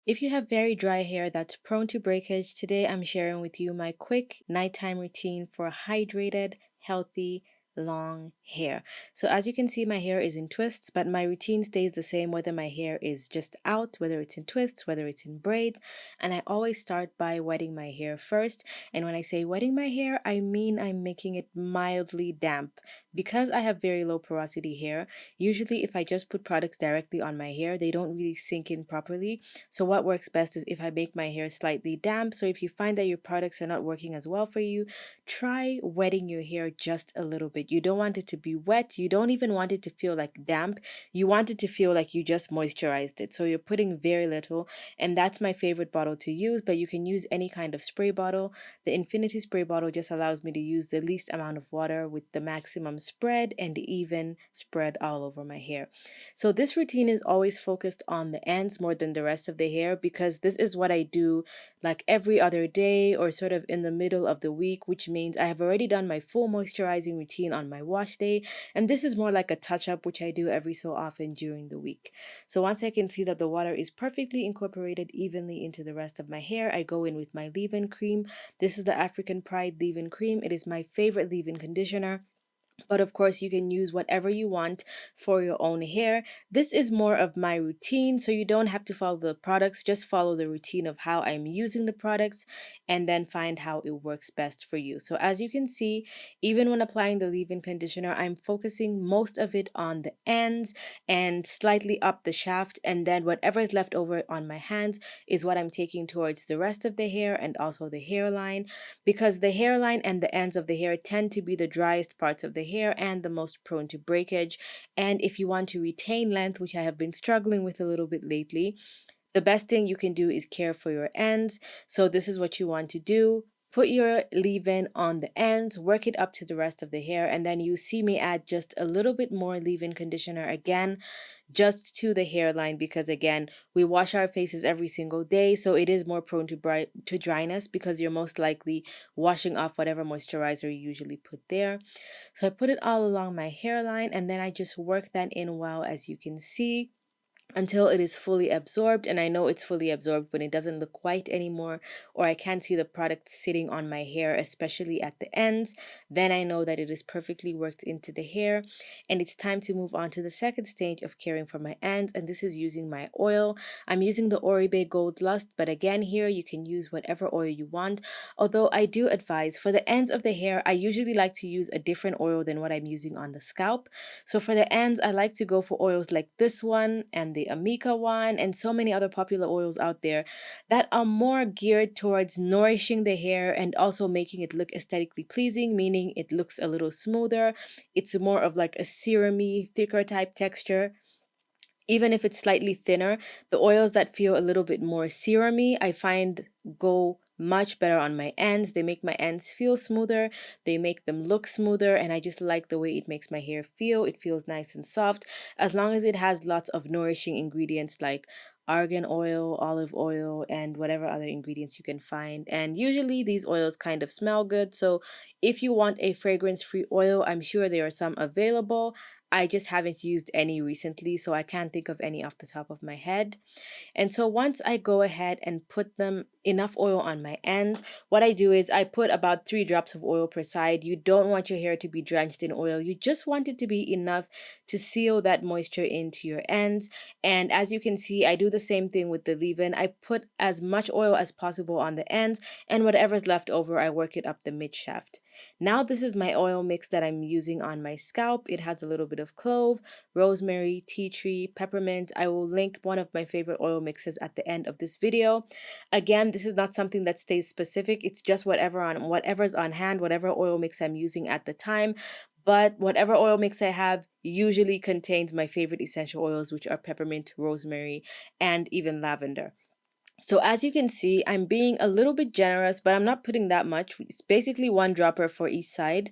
If you have very dry hair that's prone to breakage, today I'm sharing with you my quick nighttime routine for hydrated, healthy, long hair. So, as you can see, my hair is in twists, but my routine stays the same whether my hair is just out, whether it's in twists, whether it's in braids. And I always start by wetting my hair first. And when I say wetting my hair, I mean I'm making it mildly damp. Because I have very low porosity hair, usually if I just put products directly on my hair, they don't really sink in properly. So what works best is if I make my hair slightly damp. So if you find that your products are not working as well for you, try wetting your hair just a little bit. You don't want it to be wet. You don't even want it to feel like damp. You want it to feel like you just moisturized it. So you're putting very little, and that's my favorite bottle to use, but you can use any kind of spray bottle. The Infinity spray bottle just allows me to use the least amount of water with the maximum spread and even spread all over my hair. So this routine is always focused on the ends more than the rest of the hair because this is what I do like every other day or sort of in the middle of the week, which means I have already done my full moisturizing routine on my wash day. And this is more like a touch up, which I do every so often during the week. So once I can see that the water is perfectly incorporated evenly into the rest of my hair, I go in with my leave-in cream. This is the African Pride leave-in cream. It is my favorite leave-in conditioner. But of course, you can use whatever you want for your own hair. This is more of my routine, so you don't have to follow the products, just follow the routine of how I'm using the products and then find how it works best for you. So, as you can see, even when applying the leave in conditioner, I'm focusing most of it on the ends and slightly up the shaft, and then whatever is left over on my hands is what I'm taking towards the rest of the hair and also the hairline because the hairline and the ends of the hair tend to be the driest parts of the hair and the most prone to breakage. And if you want to retain length, which I have been struggling with a little bit lately, the best thing you can do is care for your ends. So this is what you want to do. Put your leave-in on the ends, work it up to the rest of the hair, and then you see me add just a little bit more leave-in conditioner again just to the hairline because again we wash our faces every single day, so it is more prone to dryness because you're most likely washing off whatever moisturizer you usually put there. So I put it all along my hairline and then I just work that in well, as you can see, until it is fully absorbed. And I know it's fully absorbed when it doesn't look white anymore or I can't see the product sitting on my hair, especially at the ends. Then I know that it is perfectly worked into the hair and it's time to move on to the second stage of caring for my ends, and this is using my oil. I'm using the Oribe Gold Lust, but again here you can use whatever oil you want, although I do advise for the ends of the hair I usually like to use a different oil than what I'm using on the scalp. So for the ends, I like to go for oils like this one and the Amica one and so many other popular oils out there that are more geared towards nourishing the hair and also making it look aesthetically pleasing, meaning it looks a little smoother. It's more of like a serumy, thicker type texture. Even if it's slightly thinner, the oils that feel a little bit more serumy, I find go much better on my ends. They make my ends feel smoother, they make them look smoother, and I just like the way it makes my hair feel. It feels nice and soft as long as it has lots of nourishing ingredients like argan oil, olive oil, and whatever other ingredients you can find. And usually these oils kind of smell good, so if you want a fragrance-free oil, I'm sure there are some available. I just haven't used any recently, so I can't think of any off the top of my head. And so once I go ahead and put them enough oil on my ends, what I do is I put about 3 drops of oil per side. You don't want your hair to be drenched in oil. You just want it to be enough to seal that moisture into your ends. And as you can see, I do the same thing with the leave-in. I put as much oil as possible on the ends, and whatever's left over, I work it up the mid shaft. Now this is my oil mix that I'm using on my scalp. It has a little bit of clove, rosemary, tea tree, peppermint. I will link one of my favorite oil mixes at the end of this video. Again, this is not something that stays specific. It's just whatever's on hand, whatever oil mix I'm using at the time. But whatever oil mix I have usually contains my favorite essential oils, which are peppermint, rosemary, and even lavender. So as you can see, I'm being a little bit generous, but I'm not putting that much. It's basically 1 dropper for each side.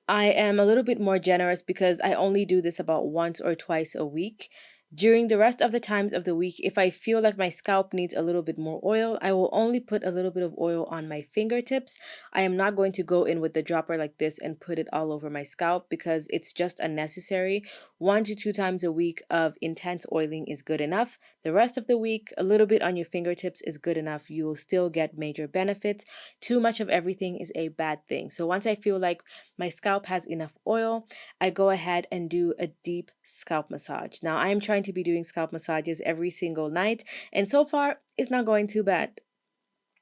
I am a little bit more generous because I only do this about once or twice a week. During the rest of the times of the week, if I feel like my scalp needs a little bit more oil, I will only put a little bit of oil on my fingertips. I am not going to go in with the dropper like this and put it all over my scalp because it's just unnecessary. 1 to 2 times a week of intense oiling is good enough. The rest of the week, a little bit on your fingertips is good enough. You will still get major benefits. Too much of everything is a bad thing. So once I feel like my scalp has enough oil, I go ahead and do a deep scalp massage. Now, I am trying to be doing scalp massages every single night, and so far, it's not going too bad.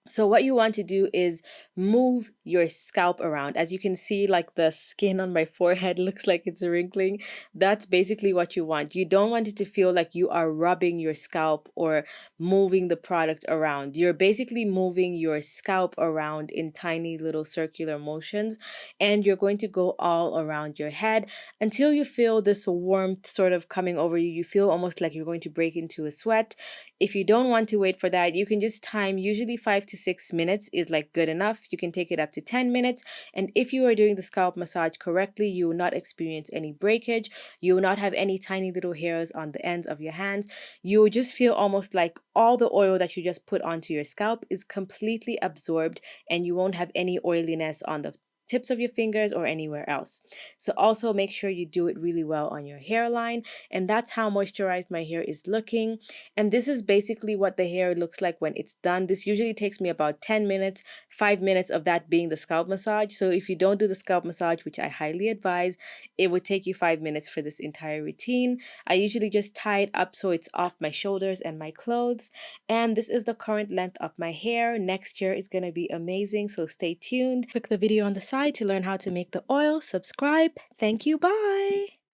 So what you want to do is move your scalp around. As you can see, like the skin on my forehead looks like it's wrinkling. That's basically what you want. You don't want it to feel like you are rubbing your scalp or moving the product around. You're basically moving your scalp around in tiny little circular motions, and you're going to go all around your head until you feel this warmth sort of coming over you. You feel almost like you're going to break into a sweat. If you don't want to wait for that, you can just time, usually 5 to 6 minutes is like good enough. You can take it up to 10 minutes. And if you are doing the scalp massage correctly, you will not experience any breakage. You will not have any tiny little hairs on the ends of your hands. You will just feel almost like all the oil that you just put onto your scalp is completely absorbed, and you won't have any oiliness on the tips of your fingers or anywhere else. So also make sure you do it really well on your hairline, and that's how moisturized my hair is looking. And this is basically what the hair looks like when it's done. This usually takes me about 10 minutes, 5 minutes of that being the scalp massage. So if you don't do the scalp massage, which I highly advise, it would take you 5 minutes for this entire routine. I usually just tie it up so it's off my shoulders and my clothes. And this is the current length of my hair. Next year is going to be amazing, so stay tuned. Click the video on the side to learn how to make the oil. Subscribe. Thank you. Bye.